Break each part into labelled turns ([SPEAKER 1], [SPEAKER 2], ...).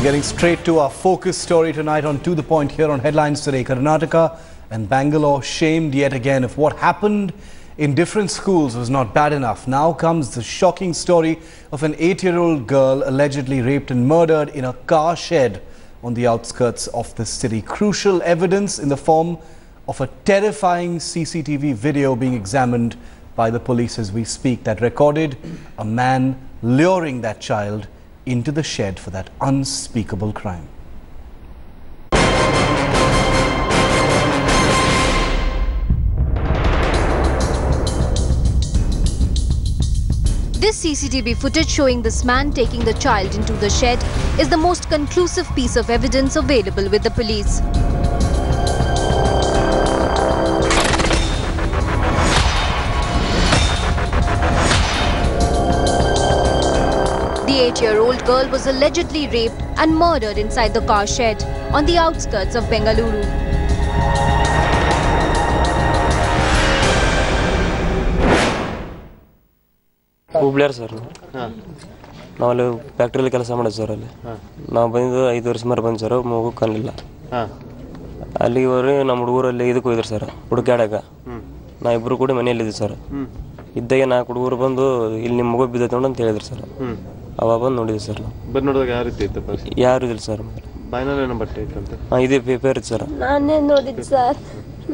[SPEAKER 1] Getting straight to our focus story tonight on To The Point here on Headlines Today. Karnataka and Bangalore shamed yet again. If what happened in different schools was not bad enough, now comes the shocking story of an 8-year-old girl allegedly raped and murdered in a car shed on the outskirts of the city. Crucial evidence in the form of a terrifying CCTV video being examined by the police as we speak that recorded a man luring that child into the shed for that unspeakable crime.
[SPEAKER 2] This CCTV footage showing this man taking the child into the shed is the most conclusive piece of evidence available with the police. The 8-year-old girl was allegedly raped and murdered inside the car shed on the outskirts of Bengaluru.
[SPEAKER 3] ಹುಬ್ಳಿಯರ್ sir ನಾವು ಅಲ್ಲಿ ಫ್ಯಾಕ್ಟ್ರಿಯಲ್ಲಿ ಕೆಲಸ ಮಾಡೋದು sir ಅಲ್ಲಿ ನಾವು ಬಂದು 5 ವರ್ಷ ಮೇಲೆ ಬಂದು ಸರ್ ಮಗು ಕಾಣಲಿಲ್ಲ ಅಲ್ಲಿವರೆಗೆ ನಮ್ಮ ಹುಡುಗರಲ್ಲಿ ಇದಕ್ಕೆ ಹೋಗಿದ್ರು ಸರ್ ಹುಡುಕಾಡಕ ನಾ ಇಬ್ಬರು ಕೂಡ ಮನೆಯಲ್ಲಿದ್ದೆ ಸರ್ ಇದ್ದಾಗ 4 ಹುಡುಗರು ಬಂದು ಇಲ್ಲಿ ನಿಮ್ಮ ಮಗು ಬಿದ್ದೈತೆ ಅಂತ ಹೇಳಿದ್ರು ಸರ್ ಅವಾಗ ಬಂದು ನೋಡಿದ್ವಿ ಸರ್
[SPEAKER 4] ಬಂದು ನೋಡಿದಾಗ ಯಾವ ರೀತಿ ಇತ್ತು
[SPEAKER 3] ಯಾರು ಇದಿಲ್ಲ ಸರ್
[SPEAKER 4] ಬಾಯಿನಲ್ಲಿ ಬಟ್ಟೆ ಇತ್ತಂತೆ
[SPEAKER 3] ಇದೇ ಪೇಪರ್ ಇತ್ತು ಸರ್
[SPEAKER 5] ನಾನೇ ನೋಡಿದ್ದೆ ಸರ್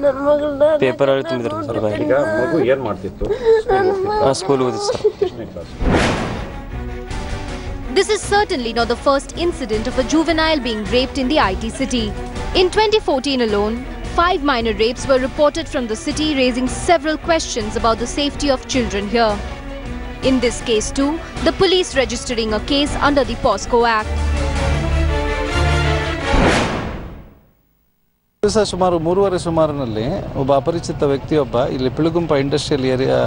[SPEAKER 5] ನನ್ನ ಮಗಳನ್ನ
[SPEAKER 3] ಪೇಪರ್ ಅಲ್ಲಿ ತುಂಬಿದ್ರು ಸರ್
[SPEAKER 4] ಈಗ ಮಗು ಏನು ಮಾಡ್ತಿತ್ತು
[SPEAKER 3] ಸ್ಕೂಲ್ ಹೋಗಿತ್ತು sir
[SPEAKER 2] This is certainly not the first incident of a juvenile being raped in the IT city. In 2014 alone, 5 minor rapes were reported from the city, raising several questions about the safety of children here. In this case too, the police registering a case under the POSCO Act.
[SPEAKER 6] ಸುಮಾರು 3:30 ಸುಮಾರಿನಲ್ಲಿ ಒಬ್ಬ ಅಪರಿಚಿತ ವ್ಯಕ್ತಿಯೊಬ್ಬ ಇಲ್ಲಿ ಪಿಳುಗುಂಪ industrial area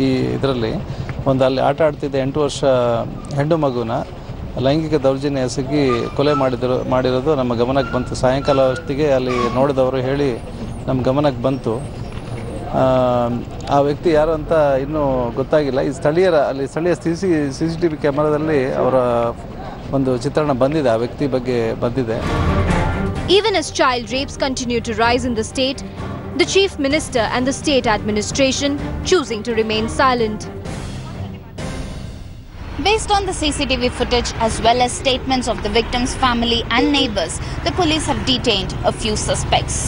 [SPEAKER 6] ಈ ಇದರಲ್ಲಿ ಒಂದು ಅಲ್ಲಿ ಆಟ ಆಡ್ತಿದ್ದ 8 ವರ್ಷ ಹೆಣ್ಣು ಮಗುನ ಲೈಂಗಿಕ ದೌರ್ಜನ್ಯ ಎಸಗಿ ಕೊಲೆ ಮಾಡಿರೋದು ನಮ್ಮ ಗಮನಕ್ಕೆ ಬಂತು. ಸಾಯಂಕಾಲ ಹೊತ್ತಿಗೆ ಅಲ್ಲಿ ನೋಡಿದವರು ಹೇಳಿ ನಮ್ಮ ಗಮನಕ್ಕೆ ಬಂತು. ಆ ವ್ಯಕ್ತಿ ಯಾರು ಅಂತ ಇನ್ನೂ ಗೊತ್ತಾಗಿಲ್ಲ. ಈ ಸ್ಥಳೀಯ CCTV ಕ್ಯಾಮೆರಾದಲ್ಲಿ ಅವರ ಒಂದು ಚಿತ್ರಣ ಬಂದಿದೆ, ಆ ವ್ಯಕ್ತಿ ಬಗ್ಗೆ ಬಂದಿದೆ.
[SPEAKER 2] Even as child rapes continue to rise in the state, the Chief Minister and the state administration choosing to remain silent.
[SPEAKER 7] Based on the CCTV footage as well as statements of the victim's family and neighbors, the police have detained a few suspects.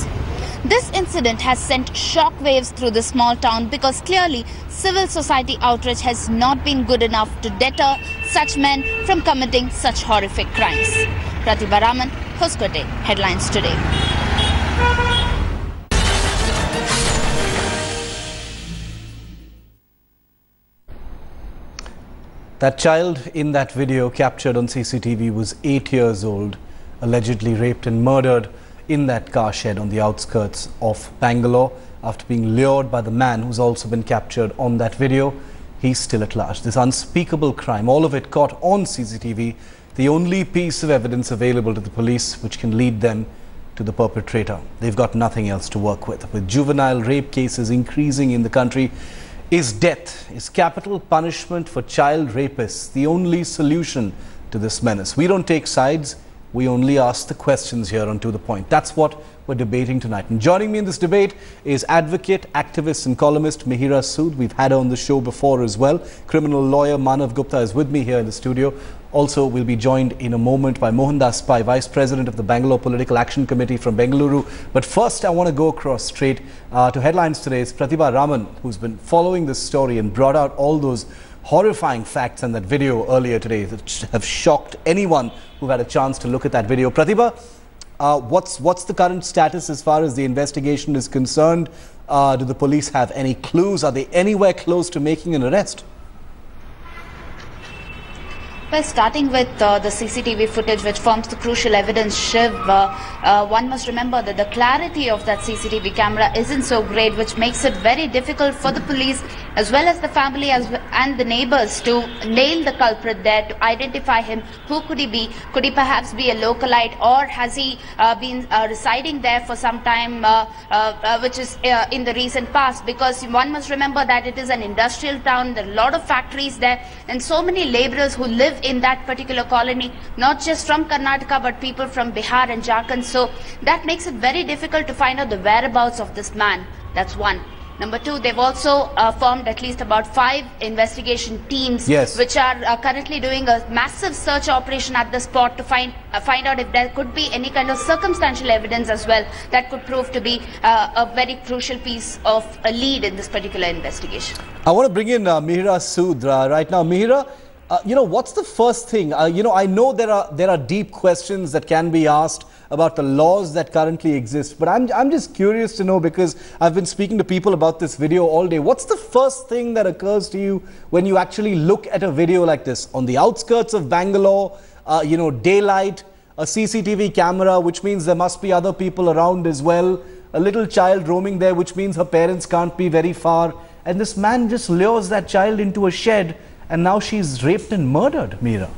[SPEAKER 7] This incident has sent shockwaves through the small town because clearly civil society outrage has not been good enough to deter such men from committing such horrific crimes. Pratibha Raman, Hoskote, Headlines Today.
[SPEAKER 1] That child in that video captured on CCTV was 8 years old, allegedly raped and murdered in that car shed on the outskirts of Bangalore after being lured by the man who's also been captured on that video. He's still at large. This unspeakable crime, all of it caught on CCTV, the only piece of evidence available to the police which can lead them to the perpetrator. They've got nothing else to work with. With juvenile rape cases increasing in the country, is death, is capital punishment for child rapists the only solution to this menace? We don't take sides. We only ask the questions here on To The Point. That's what we're debating tonight. And joining me in this debate is advocate, activist and columnist Mihira Sood. We've had her on the show before as well. Criminal lawyer Manav Gupta is with me here in the studio. Also, we'll be joined in a moment by Mohandas Pai, Vice President of the Bangalore Political Action Committee from Bengaluru. But first, I want to go across straight to Headlines Today. It's Pratibha Raman, who's been following this story and brought out all those horrifying facts in that video earlier today that have shocked anyone who had a chance to look at that video. Pratibha, what's the current status as far as the investigation is concerned? Do the police have any clues? Are they anywhere close to making an arrest?
[SPEAKER 7] Well, starting with the CCTV footage which forms the crucial evidence, Shiv, one must remember that the clarity of that CCTV camera isn't so great, which makes it very difficult for the police as well as the family and the neighbors to nail the culprit there, to identify him. Who could he be? Could he perhaps be a localite, or has he been residing there for some time, which is in the recent past? Because one must remember that it is an industrial town, there are a lot of factories there, and so many laborers who live in that particular colony, not just from Karnataka but people from Bihar and Jharkhand. So that makes it very difficult to find out the whereabouts of this man. That's one. Number two, they've also formed at least about 5 investigation teams,
[SPEAKER 1] yes,
[SPEAKER 7] which are currently doing a massive search operation at the spot to find out if there could be any kind of circumstantial evidence as well that could prove to be a very crucial piece of a lead in this particular investigation.
[SPEAKER 1] I want to bring in Mihira Sood right now. Mihira, you know, what's the first thing? You know, I know there are deep questions that can be asked about the laws that currently exist, but I'm just curious to know, because I've been speaking to people about this video all day. What's the first thing that occurs to you when you actually look at a video like this? On the outskirts of Bangalore, you know, daylight, a CCTV camera, which means there must be other people around as well, a little child roaming there, which means her parents can't be very far, and this man just lures that child into a shed, and now she's raped and murdered, Mihira.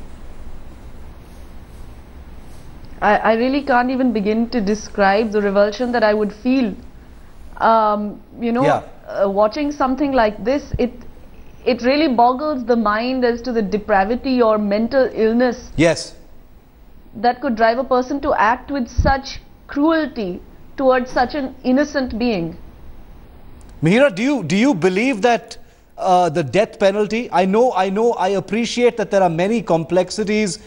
[SPEAKER 8] I really can't even begin to describe the revulsion that I would feel. You know,
[SPEAKER 1] yeah,
[SPEAKER 8] watching something like this, it really boggles the mind as to the depravity or mental illness,
[SPEAKER 1] yes,
[SPEAKER 8] that could drive a person to act with such cruelty towards such an innocent being.
[SPEAKER 1] Mihira, do you believe that the death penalty? I appreciate that there are many complexities,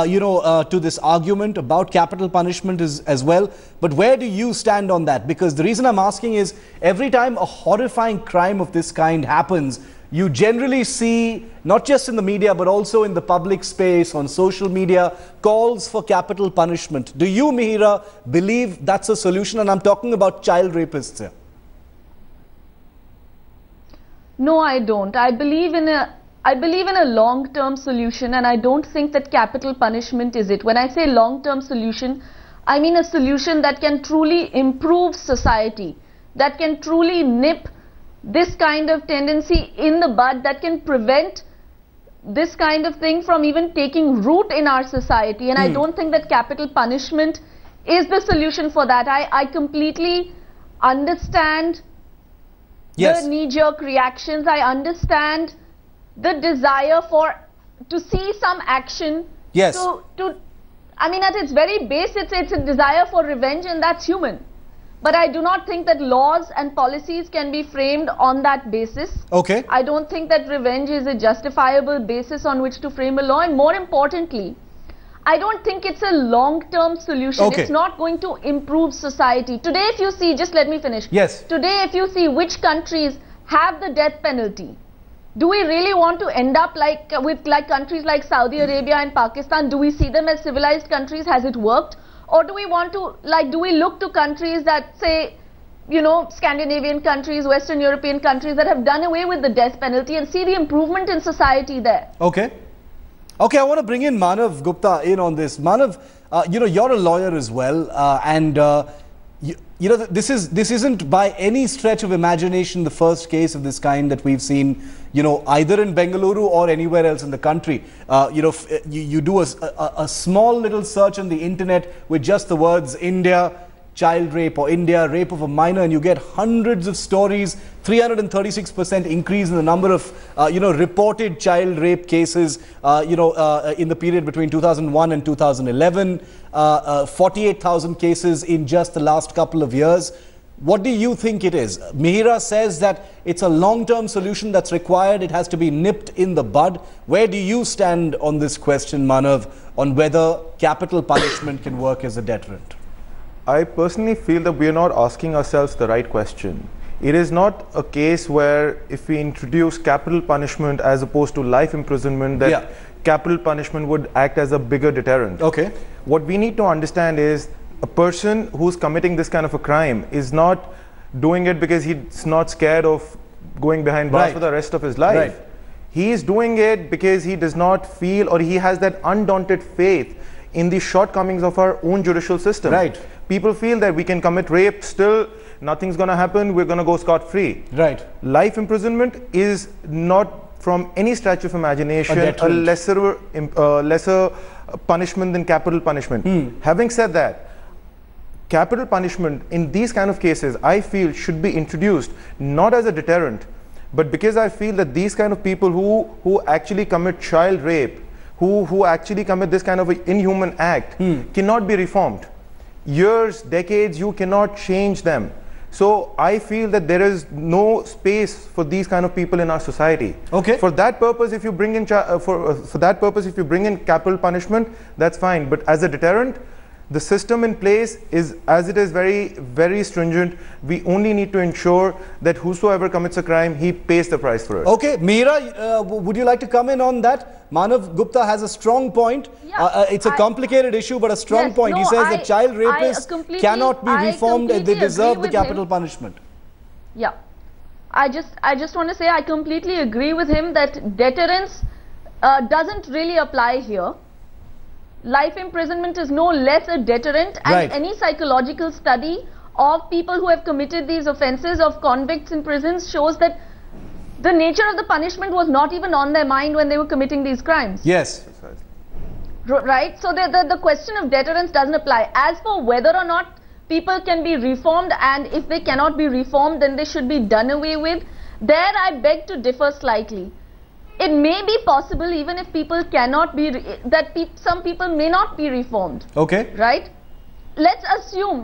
[SPEAKER 1] you know, to this argument about capital punishment as well. But where do you stand on that? Because the reason I'm asking is, every time a horrifying crime of this kind happens, you generally see, not just in the media, but also in the public space, on social media, calls for capital punishment. Do you, Mihira, believe that's a solution? And I'm talking about child rapists here.
[SPEAKER 8] No, I don't. I believe in a long-term solution, and I don't think that capital punishment is it. When I say long-term solution, I mean a solution that can truly improve society, that can truly nip this kind of tendency in the bud, that can prevent this kind of thing from even taking root in our society. And I don't think that capital punishment is the solution for that. I completely understand the knee-jerk reactions. I understand the desire to see some action.
[SPEAKER 1] Yes.
[SPEAKER 8] I mean, at its very base, it's a desire for revenge, and that's human. But I do not think that laws and policies can be framed on that basis.
[SPEAKER 1] Okay.
[SPEAKER 8] I don't think that revenge is a justifiable basis on which to frame a law. And more importantly, I don't think it's a long-term solution.
[SPEAKER 1] Okay.
[SPEAKER 8] It's not going to improve society. Today, if you see, just let me finish.
[SPEAKER 1] Yes.
[SPEAKER 8] Today, if you see which countries have the death penalty, do we really want to end up with countries like Saudi Arabia and Pakistan? Do we see them as civilized countries? Has it worked? Or do we want to, do we look to countries that, say, you know, Scandinavian countries, Western European countries that have done away with the death penalty and see the improvement in society there?
[SPEAKER 1] Okay. Okay, I want to bring in Manav Gupta in on this. Manav, you know, you're a lawyer as well, and you know, this isn't by any stretch of imagination the first case of this kind that we've seen, you know, either in Bengaluru or anywhere else in the country. You know, you do a small little search on the internet with just the words India child rape or India rape of a minor, and you get hundreds of stories. 336% increase in the number of you know, reported child rape cases you know, in the period between 2001 and 2011. 48,000 cases in just the last couple of years. What do you think it is? Mihira says that it's a long-term solution that's required. It has to be nipped in the bud. Where do you stand on this question, Manav, on whether capital punishment can work as a deterrent?
[SPEAKER 9] I personally feel that we are not asking ourselves the right question. It is not a case where if we introduce capital punishment as opposed to life imprisonment, that capital punishment would act as a bigger deterrent.
[SPEAKER 1] Okay.
[SPEAKER 9] What we need to understand is a person who's committing this kind of a crime is not doing it because he's not scared of going behind bars for the rest of his life.
[SPEAKER 1] Right.
[SPEAKER 9] He is doing it because he does not feel, or he has that undaunted faith in the shortcomings of our own judicial system.
[SPEAKER 1] Right.
[SPEAKER 9] People feel that we can commit rape, still nothing's going to happen, we're going to go scot-free.
[SPEAKER 1] Right.
[SPEAKER 9] Life imprisonment is not, from any stretch of imagination, a lesser punishment than capital punishment. Having said that, capital punishment in these kind of cases, I feel, should be introduced not as a deterrent, but because I feel that these kind of people who actually commit child rape, who actually commit this kind of an inhuman act cannot be reformed. Years, decades, you cannot change them. So I feel that there is no space for these kind of people in our society.
[SPEAKER 1] Okay.
[SPEAKER 9] For that purpose, if you bring in capital punishment, that's fine. But as a deterrent, the system in place is, as it is, very, very stringent. We only need to ensure that whosoever commits a crime, he pays the price for it.
[SPEAKER 1] Okay, Meera, would you like to come in on that? Manav Gupta has a strong point.
[SPEAKER 8] Yeah,
[SPEAKER 1] it's a complicated issue, but a strong point. He says that child rapists cannot be reformed and they deserve the capital punishment.
[SPEAKER 8] Yeah, I just want to say I completely agree with him that deterrence doesn't really apply here. Life imprisonment is no less a deterrent, and any psychological study of people who have committed these offences, of convicts in prisons, shows that the nature of the punishment was not even on their mind when they were committing these crimes.
[SPEAKER 1] Yes.
[SPEAKER 8] Right? So the question of deterrence doesn't apply. As for whether or not people can be reformed, and if they cannot be reformed, then they should be done away with, there I beg to differ slightly. It may be possible, even if people cannot be, some people may not be reformed.
[SPEAKER 1] Okay.
[SPEAKER 8] Right? Let's assume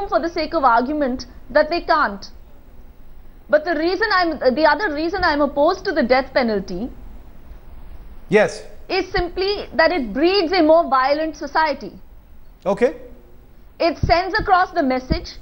[SPEAKER 8] for the sake of argument that they can't. But the other reason I'm opposed to the death penalty,
[SPEAKER 1] yes,
[SPEAKER 8] is simply that it breeds a more violent society.
[SPEAKER 1] Okay.
[SPEAKER 8] It sends across the message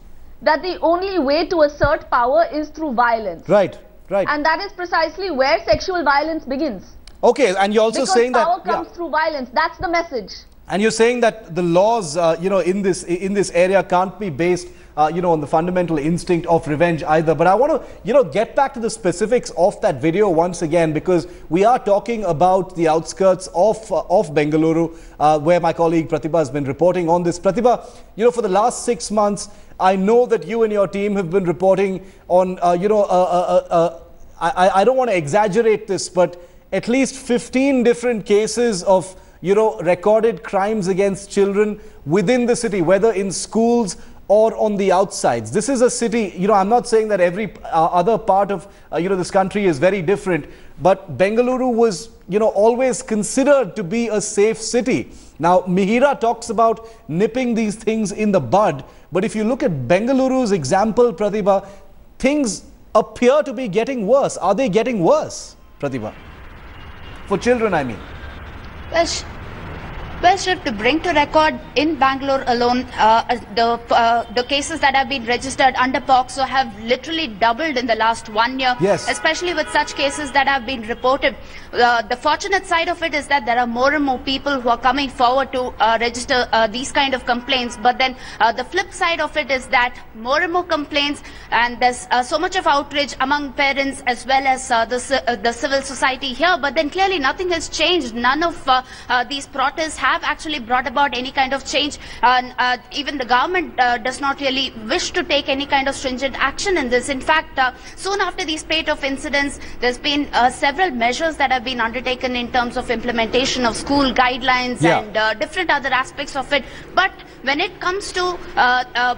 [SPEAKER 8] that the only way to assert power is through violence.
[SPEAKER 1] Right. Right.
[SPEAKER 8] And that is precisely where sexual violence begins.
[SPEAKER 1] Okay, and you're also saying that
[SPEAKER 8] power comes through violence. That's the message.
[SPEAKER 1] And you're saying that the laws, in this area can't be based, on the fundamental instinct of revenge either. But I want to, get back to the specifics of that video once again, because we are talking about the outskirts of Bengaluru, where my colleague Pratibha has been reporting on this. Pratibha, for the last 6 months, I know that you and your team have been reporting on, I don't want to exaggerate this, but at least 15 different cases of, recorded crimes against children within the city, whether in schools or on the outsides. This is a city, I'm not saying that every other part of, this country is very different, but Bengaluru was, always considered to be a safe city. Now, Mihira talks about nipping these things in the bud, but if you look at Bengaluru's example, Pratibha, things appear to be getting worse. Are they getting worse, Pratibha? For children, I mean.
[SPEAKER 7] Well, Shiv, to bring to record in Bangalore alone, the cases that have been registered under POCSO have literally doubled in the last 1 year.
[SPEAKER 1] Yes.
[SPEAKER 7] Especially with such cases that have been reported. The fortunate side of it is that there are more and more people who are coming forward to register these kind of complaints. But then the flip side of it is that more and more complaints, and there's so much of outrage among parents as well as the civil society here. But then clearly nothing has changed. None of these protests have actually brought about any kind of change. Even the government does not really wish to take any kind of stringent action in this. In fact, soon after the spate of incidents, there's been several measures that have been undertaken in terms of implementation of school guidelines and different other aspects of it. But when it comes to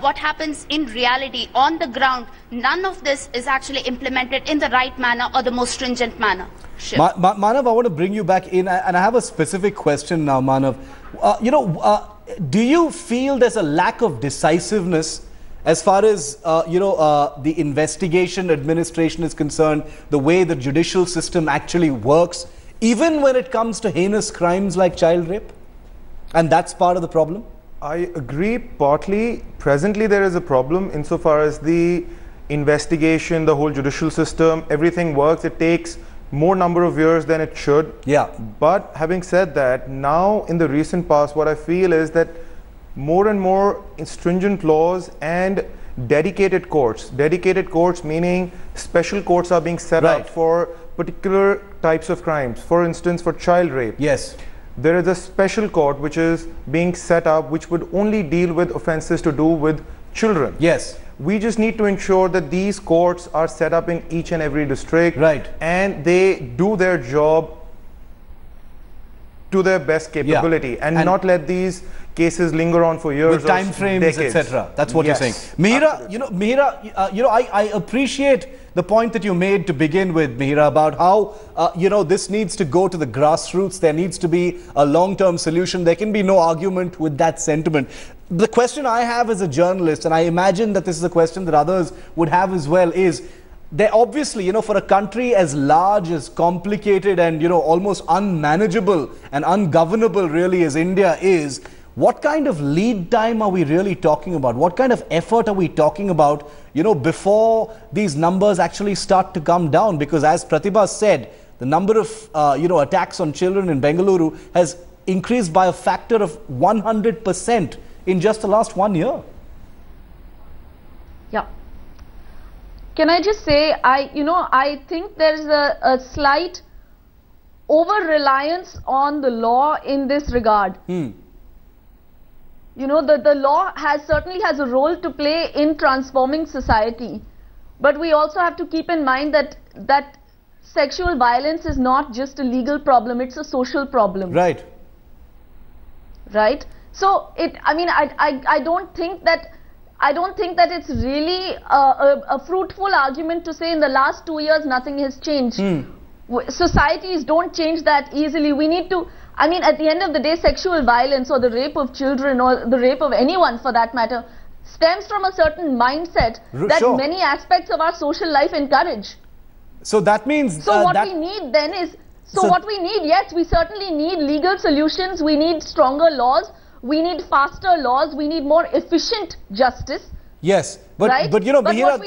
[SPEAKER 7] what happens in reality on the ground, none of this is actually implemented in the right manner or the most stringent manner.
[SPEAKER 1] Manav, I want to bring you back in, and I have a specific question now, Manav. Do you feel there's a lack of decisiveness as far as, the investigation administration is concerned, the way the judicial system actually works, even when it comes to heinous crimes like child rape? And that's part of the problem?
[SPEAKER 9] I agree partly. Presently, there is a problem insofar as the investigation, the whole judicial system, everything works. It takes more number of years than it should.
[SPEAKER 1] Yeah.
[SPEAKER 9] But having said that, now in the recent past, what I feel is that more and more stringent laws and dedicated courts meaning special courts are being set up for particular types of crimes. For instance, for child rape.
[SPEAKER 1] Yes.
[SPEAKER 9] There is a special court which is being set up which would only deal with offenses to do with children.
[SPEAKER 1] Yes.
[SPEAKER 9] We just need to ensure that these courts are set up in each and every district.
[SPEAKER 1] Right.
[SPEAKER 9] And they do their job to their best capability and not let these cases linger on for years
[SPEAKER 1] with time frames, etc. That's what you're saying. Mihira, I appreciate the point that you made to begin with, Mihira, about how this needs to go to the grassroots. There needs to be a long-term solution. There can be no argument with that sentiment. The question I have as a journalist, and I imagine that this is a question that others would have as well, is there obviously, for a country as large, as complicated and, almost unmanageable and ungovernable really as India is, what kind of lead time are we really talking about? What kind of effort are we talking about, before these numbers actually start to come down? Because as Pratibha said, the number of, attacks on children in Bengaluru has increased by a factor of 100% in just the last 1 year.
[SPEAKER 8] Yeah. Can I just say, I think there's a slight over-reliance on the law in this regard. The law certainly has a role to play in transforming society. But we also have to keep in mind that sexual violence is not just a legal problem, it's a social problem.
[SPEAKER 1] Right.
[SPEAKER 8] Right? So, I don't think that it's really a fruitful argument to say in the last 2 years nothing has changed. Societies don't change that easily. We need to, at the end of the day, sexual violence or the rape of children or the rape of anyone for that matter stems from a certain mindset that many aspects of our social life encourage.
[SPEAKER 1] So that means...
[SPEAKER 8] So what we need then is, what we need, yes, we certainly need legal solutions, we need stronger laws, we need faster laws, we need more efficient justice.
[SPEAKER 1] Yes, but Mihira,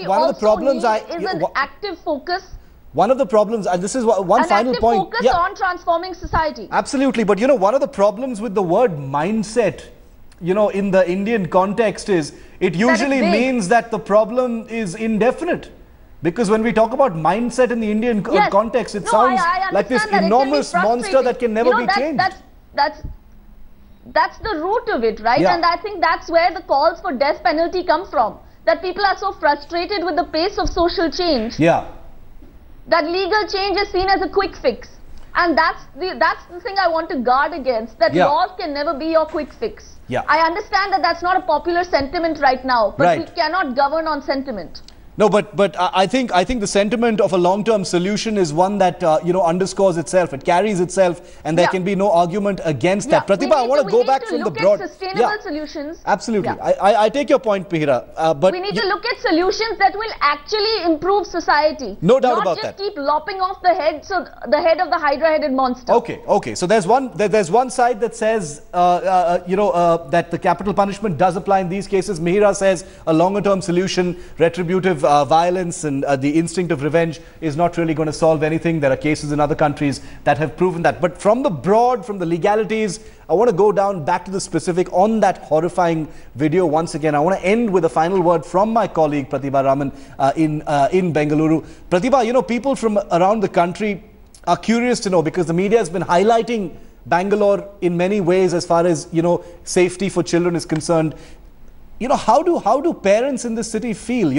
[SPEAKER 1] one of the problems
[SPEAKER 8] is an active focus.
[SPEAKER 1] One of the problems, and this is one final point.
[SPEAKER 8] An active focus on transforming society.
[SPEAKER 1] Absolutely, but one of the problems with the word mindset, in the Indian context is, it usually means that the problem is indefinite. Because when we talk about mindset in the Indian context, it sounds like this enormous monster that can never be changed.
[SPEAKER 8] That's the root of it, right? And I think that's where the calls for death penalty come from. That people are so frustrated with the pace of social change. That legal change is seen as a quick fix. And that's the thing I want to guard against. That laws can never be your quick fix. I understand that that's not a popular sentiment right now. But we cannot govern on sentiment.
[SPEAKER 1] No, but I think the sentiment of a long-term solution is one that underscores itself. It carries itself, and there can be no argument against that. Pratibha, I want to go back from the broad.
[SPEAKER 8] Sustainable solutions.
[SPEAKER 1] Absolutely, I take your point, Mihira. But
[SPEAKER 8] we need to look at solutions that will actually improve society.
[SPEAKER 1] No doubt about that.
[SPEAKER 8] Not just keep lopping off the head, the head of the hydra-headed monster.
[SPEAKER 1] Okay. So there's one side that says that the capital punishment does apply in these cases. Mihira says a longer-term solution, retributive violence and the instinct of revenge is not really going to solve anything. There are cases in other countries that have proven that. But from the broad, from the legalities, I want to go down back to the specific on that horrifying video once again. I want to end with a final word from my colleague Pratibha Raman in Bengaluru. Pratibha, people from around the country are curious to know, because the media has been highlighting Bangalore in many ways as far as, safety for children is concerned. How do parents in this city feel?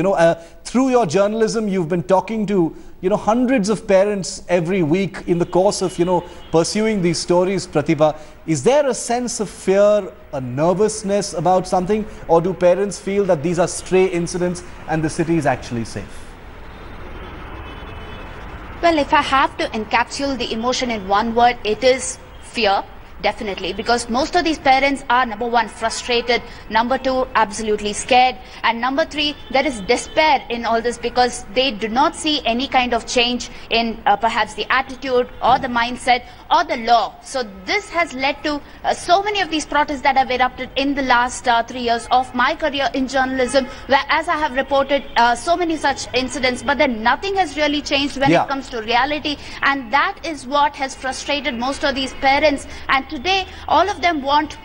[SPEAKER 1] Through your journalism, you've been talking to, hundreds of parents every week in the course of, pursuing these stories, Pratibha. Is there a sense of fear, a nervousness about something? Or do parents feel that these are stray incidents and the city is actually safe?
[SPEAKER 7] Well, if I have to encapsulate the emotion in one word, it is fear. Definitely, because most of these parents are, number one, frustrated, number two, absolutely scared, and number three, there is despair in all this because they do not see any kind of change in perhaps the attitude or the mindset or the law. So this has led to so many of these protests that have erupted in the last 3 years of my career in journalism, where as I have reported so many such incidents, but then nothing has really changed when it comes to reality, and that is what has frustrated most of these parents. And today, all of them want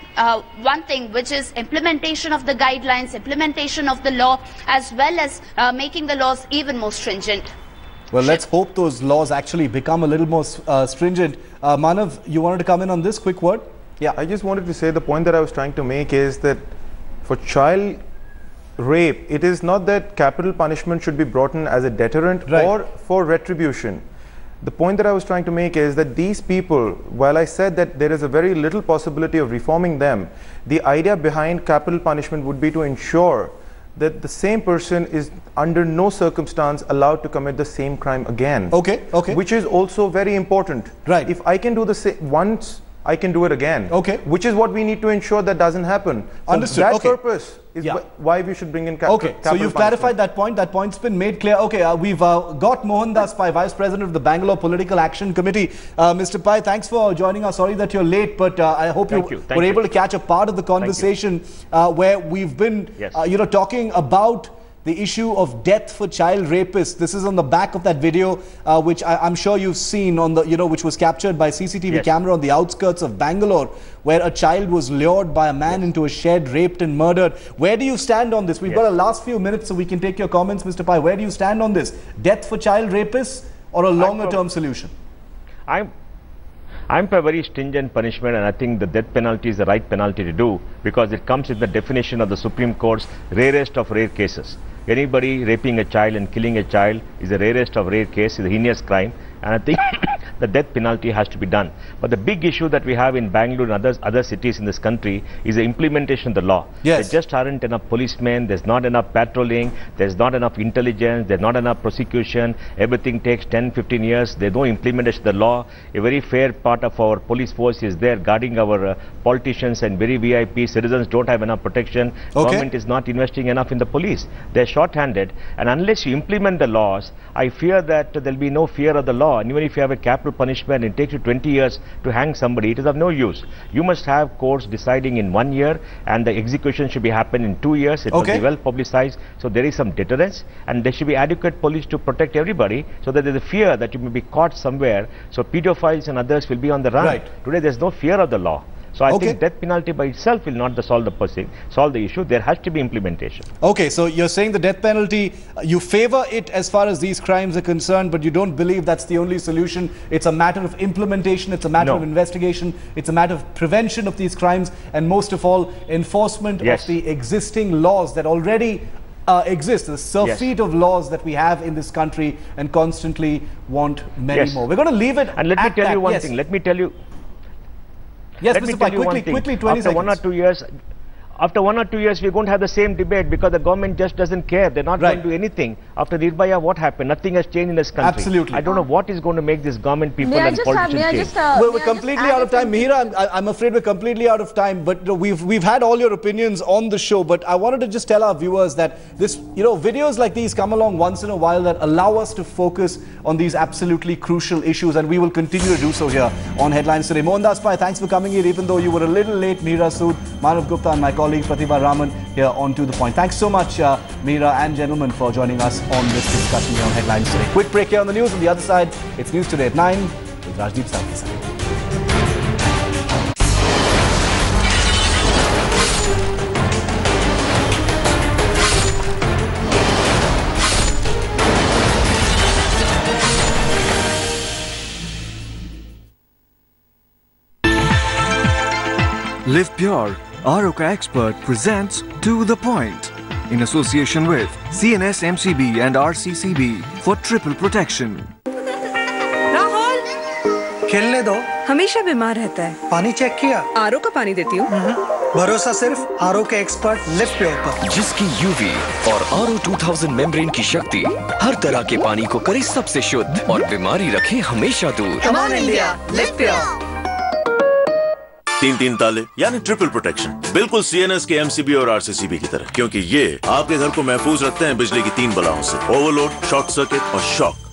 [SPEAKER 7] one thing, which is implementation of the guidelines, implementation of the law, as well as making the laws even more stringent.
[SPEAKER 1] Well, let's hope those laws actually become a little more stringent. Manav, you wanted to come in on this quick word?
[SPEAKER 9] Yeah, I just wanted to say the point that I was trying to make is that for child rape, it is not that capital punishment should be brought in as a deterrent or for retribution. The point that I was trying to make is that these people, while I said that there is a very little possibility of reforming them, the idea behind capital punishment would be to ensure that the same person is under no circumstance allowed to commit the same crime again.
[SPEAKER 1] Okay.
[SPEAKER 9] Which is also very important.
[SPEAKER 1] Right.
[SPEAKER 9] If I can do the same once, I can do it again.
[SPEAKER 1] Okay.
[SPEAKER 9] Which is what we need to ensure that doesn't happen.
[SPEAKER 1] Understood.
[SPEAKER 9] That purpose is why we should bring in capital.
[SPEAKER 1] So you've clarified that point. That point's been made clear. Okay, we've got Mohandas Pai, Vice President of the Bangalore Political Action Committee. Mr. Pai, thanks for joining us. Sorry that you're late, but I hope you were able to catch a part of the conversation where we've been, talking about the issue of death for child rapists. This is on the back of that video, which I'm sure you've seen on the, which was captured by CCTV camera on the outskirts of Bangalore, where a child was lured by a man into a shed, raped and murdered. Where do you stand on this? We've got a last few minutes so we can take your comments, Mr. Pai. Where do you stand on this? Death for child rapists or a longer term solution?
[SPEAKER 10] I'm for very stringent punishment, and I think the death penalty is the right penalty to do, because it comes in the definition of the Supreme Court's rarest of rare cases. Anybody raping a child and killing a child is the rarest of rare case, is a heinous crime, and I think the death penalty has to be done. But the big issue that we have in Bangalore and other cities in this country is the implementation of the law. There just aren't enough policemen, there's not enough patrolling, there's not enough intelligence, there's not enough prosecution. Everything takes 10-15 years. There's no implementation of the law. A very fair part of our police force is there guarding our politicians, and very VIP citizens don't have enough protection. Government is not investing enough in the police. They're short-handed, and unless you implement the laws, I fear that there'll be no fear of the law. And even if you have a capital punishment, it takes you 20 years to hang somebody, it is of no use. You must have courts deciding in 1 year, and the execution should be happen in 2 years. It must be well publicized, so there is some deterrence, and there should be adequate police to protect everybody, so that there's a fear that you may be caught somewhere, so pedophiles and others will be on the run. Today there's no fear of the law. So I think death penalty by itself will not solve the issue. There has to be implementation.
[SPEAKER 1] Okay, so you're saying the death penalty, you favor it as far as these crimes are concerned, but you don't believe that's the only solution. It's a matter of implementation, it's a matter of investigation, it's a matter of prevention of these crimes, and most of all, enforcement of the existing laws that already exist, the surfeit of laws that we have in this country, and constantly want many more. We're going to leave it.
[SPEAKER 10] And let me tell you one thing. Let me tell you.
[SPEAKER 1] Yes, Mr. Pai, quickly, 20 seconds.
[SPEAKER 10] After 1 or 2 years, we're going to have the same debate, because the government just doesn't care. They're not going to do anything. After Nirbhaya, what happened? Nothing has changed in this country.
[SPEAKER 1] Absolutely.
[SPEAKER 10] I don't know what is going to make this government, people and politicians change.
[SPEAKER 1] We're completely out of time. Mihira, I'm afraid we're completely out of time, but we've had all your opinions on the show, but I wanted to just tell our viewers that this, videos like these come along once in a while that allow us to focus on these absolutely crucial issues, and we will continue to do so here on Headlines Today. Mohandas Pai, thanks for coming here, even though you were a little late. Mihira Sood, Manav Gupta and my colleague Pratibha Raman here on To The Point. Thanks so much, Mihira and gentlemen, for joining us on this discussion here on Headlines Today. Quick break here on the news. On the other side, it's News Today at 9 with Rajdeep Sarkisar.
[SPEAKER 11] Live Pure, Aroka Expert presents To The Point in association with CNS MCB and RCCB for triple protection.
[SPEAKER 12] Rahul खेलने दो, हमेशा बीमार रहता है। पानी check किया? आरो का पानी देती हूँ। भरोसा सिर्फ आरो के एक्सपर्ट लिव प्योर पर,
[SPEAKER 13] जिसकी यूवी और आरो 2000 मेम्ब्रेन की शक्ति हर तरह के पानी को करे सबसे शुद्ध और बीमारी रखे हमेशा दूर।
[SPEAKER 12] Come on India, live pure.
[SPEAKER 14] 3 ताले यानी ट्रिपल प्रोटेक्शन, बिल्कुल सीएनएस के एमसीबी और आरसीसीबी की तरह, क्योंकि ये आपके घर को महफूज रखते हैं बिजली की 3 बलाओं से: ओवरलोड, शॉर्ट सर्किट और शॉक।